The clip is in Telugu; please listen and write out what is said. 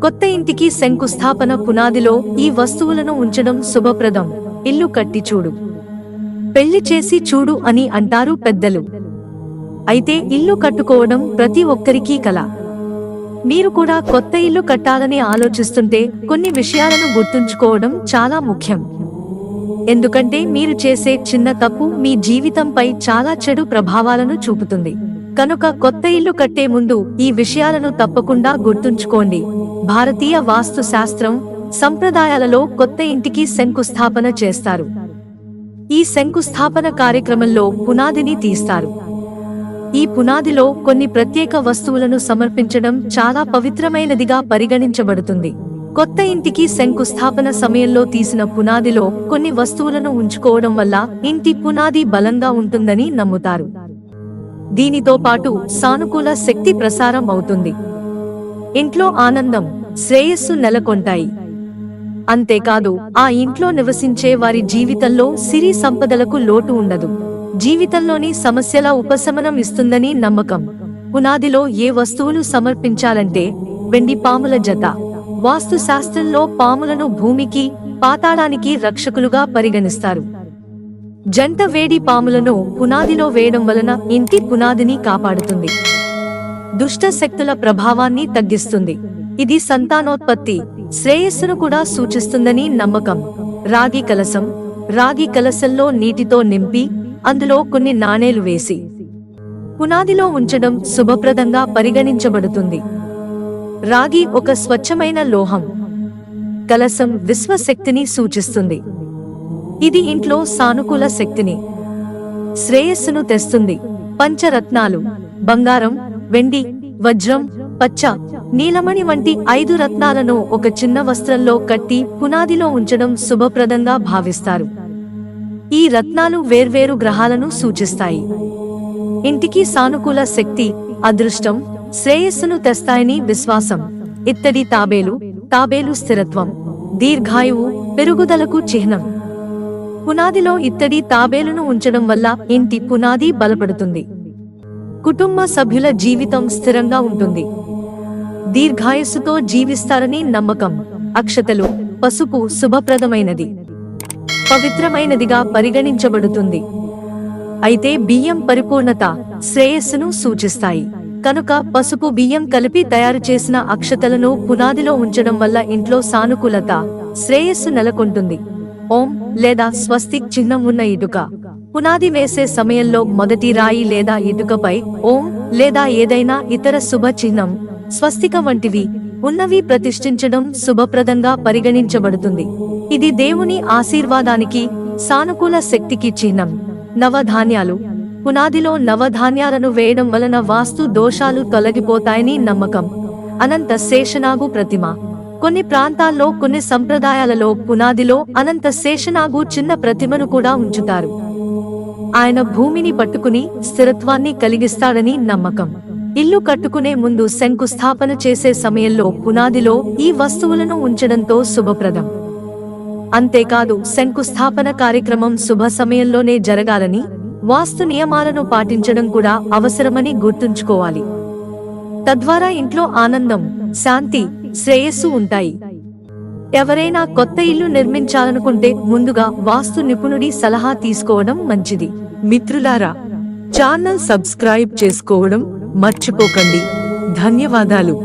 కొత్త ఇంటికి శంకుస్థాపన పునాదిలో ఈ వస్తువులను ఉంచడం శుభప్రదం. ఇల్లు కట్టి చూడు, పెళ్లి చేసి చూడు అని అంటారు పెద్దలు. అయితే ఇల్లు కట్టుకోవడం ప్రతి ఒక్కరికీ కల. మీరు కూడా కొత్త ఇల్లు కట్టాలని ఆలోచిస్తుంటే కొన్ని విషయాలను గుర్తుంచుకోవడం చాలా ముఖ్యం. ఎందుకంటే మీరు చేసే చిన్న తప్పు మీ జీవితంపై చాలా చెడు ప్రభావాలను చూపుతుంది. కనుక కొత్త ఇల్లు కట్టే ముందు ఈ విషయాలను తప్పకుండా గుర్తుంచుకోండి. భారతీయ వాస్తు శాస్త్రం సంప్రదాయాలలో కొత్త ఇంటికి శంకుస్థాపన చేస్తారు. ఈ శంకుస్థాపన కార్యక్రమంలో పునాదిని తీస్తారు. ఈ పునాదిలో కొన్ని ప్రత్యేక వస్తువులను సమర్పించడం చాలా పవిత్రమైనదిగా పరిగణించబడుతుంది. కొత్త ఇంటికి శంకుస్థాపన సమయంలో తీసిన పునాదిలో కొన్ని వస్తువులను ఉంచుకోవడం వల్ల ఇంటి పునాది బలంగా ఉంటుందని నమ్ముతారు. దీనితో పాటు సానుకూల శక్తి ప్రసారం అవుతుంది. ఇంట్లో ఆనందం, శ్రేయస్సు నెలకొంటాయి. అంతేకాదు ఆ ఇంట్లో నివసించే వారి జీవితంలో సిరి సంపదలకు లోటు ఉండదు. జీవితంలోని సమస్యల ఉపశమనం ఇస్తుందని నమ్మకం. పునాదిలో ఏ వస్తువులు సమర్పించాలంటే వెండి పాముల జత. వాస్తు శాస్త్రంలో పాములను భూమికి, పాతాళానికి రక్షకులుగా పరిగణిస్తారు. జంట వేడి పాములను పునాదిలో వేయడం వలన ఇంటి పునాదిని కాపాడుతుంది. దుష్ట శక్తుల ప్రభావాన్ని తగ్గిస్తుంది. ఇది సంతానోత్పత్తి, శ్రేయస్సును కూడా సూచిస్తుందని నమ్మకం. రాగి కలశం. రాగి కలశంలో నీటితో నింపి అందులో కొన్ని నాణేలు వేసి పునాదిలో ఉంచడం శుభప్రదంగా పరిగణించబడుతుంది. రాగి ఒక స్వచ్ఛమైన లోహం. కలశం విశ్వశక్తిని సూచిస్తుంది. ఇది ఇంట్లో సానుకూల శక్తిని, శ్రేయస్సును తెస్తుంది. పంచరత్నాలు. బంగారం, వెండి, వజ్రం, పచ్చ, నీలమణి వంటి 5 రత్నాలను ఒక చిన్న వస్త్రంలో కట్టి పునాదిలో ఉంచడం శుభప్రదంగా భావిస్తారు. ఈ రత్నాలు వేర్వేరు గ్రహాలను సూచిస్తాయి. ఇంటికి సానుకూల శక్తి, అదృష్టం, శ్రేయస్సును తెస్తాయని విశ్వాసం. ఇత్తడి తాబేలు. తాబేలు స్థిరత్వం, దీర్ఘాయువు, పెరుగుదలకు చిహ్నం. పునాదిలో ఇత్తడి తాబేలును ఉంచడం వల్ల ఇంటి పునాది బలపడుతుంది. కుటుంబ సభ్యుల జీవితం స్థిరంగా ఉంటుంది. దీర్ఘాయుస్సుతో జీవిస్తారని నమ్మకం. అక్షతలు. పసుపు శుభప్రదమైనది, పవిత్రమైనదిగా పరిగణించబడుతుంది. అయితే బియ్యం పరిపూర్ణత, శ్రేయస్సును సూచిస్తాయి. కనుక పసుపు, బియ్యం కలిపి తయారు చేసిన అక్షతలను పునాదిలో ఉంచడం వల్ల ఇంట్లో సానుకూలత, శ్రేయస్సు నెలకొంటుంది. ఓం లేదా స్వస్తిక్ చిహ్నం ఉన్న ఇటుక. పునాది వేసే సమయంలో మొదటి రాయి లేదా ఇటుకపై ఓం లేదా ఏదైనా ఇతర శుభ చిహ్నం, స్వస్తిక వంటివి ఉన్నవి ప్రతిష్ఠించడం శుభప్రదంగా పరిగణించబడుతుంది. ఇది దేవుని ఆశీర్వాదానికి, సానుకూల శక్తికి చిహ్నం. నవధాన్యాలు. పునాదిలో నవధాన్యాలను వేయడం వలన వాస్తు దోషాలు తొలగిపోతాయని నమ్మకం. అనంత శేషనాగు ప్రతిమ. కొన్ని ప్రాంతాల్లో, కొన్ని సంప్రదాయాలలో పునాదిలో అనంత శేషనాగు చిన్న ప్రతిమను కూడా ఉంచుతారు. ఆయన భూమిని పట్టుకుని స్థిరత్వాన్ని కలిగిస్తాడని నమ్మకం. ఇల్లు కట్టుకునే ముందు శంకుస్థాపన చేసే సమయంలో పునాదిలో ఈ వస్తువులను ఉంచడంతో శుభప్రదం. అంతేకాదు శంకుస్థాపన కార్యక్రమం శుభ సమయంలోనే జరగాలని, వాస్తు నియమాలను పాటించడం కూడా అవసరమని గుర్తుంచుకోవాలి. తద్వారా ఇంట్లో ఆనందం, శాంతి, శ్రేయస్సు ఉంటాయి. ఎవరైనా కొత్త ఇల్లు నిర్మించాలనుకుంటే ముందుగా వాస్తు నిపుణుడి సలహా తీసుకోవడం మంచిది. మిత్రులారా, ఛానల్ సబ్స్క్రైబ్ చేసుకోవడం మర్చిపోకండి. ధన్యవాదాలు.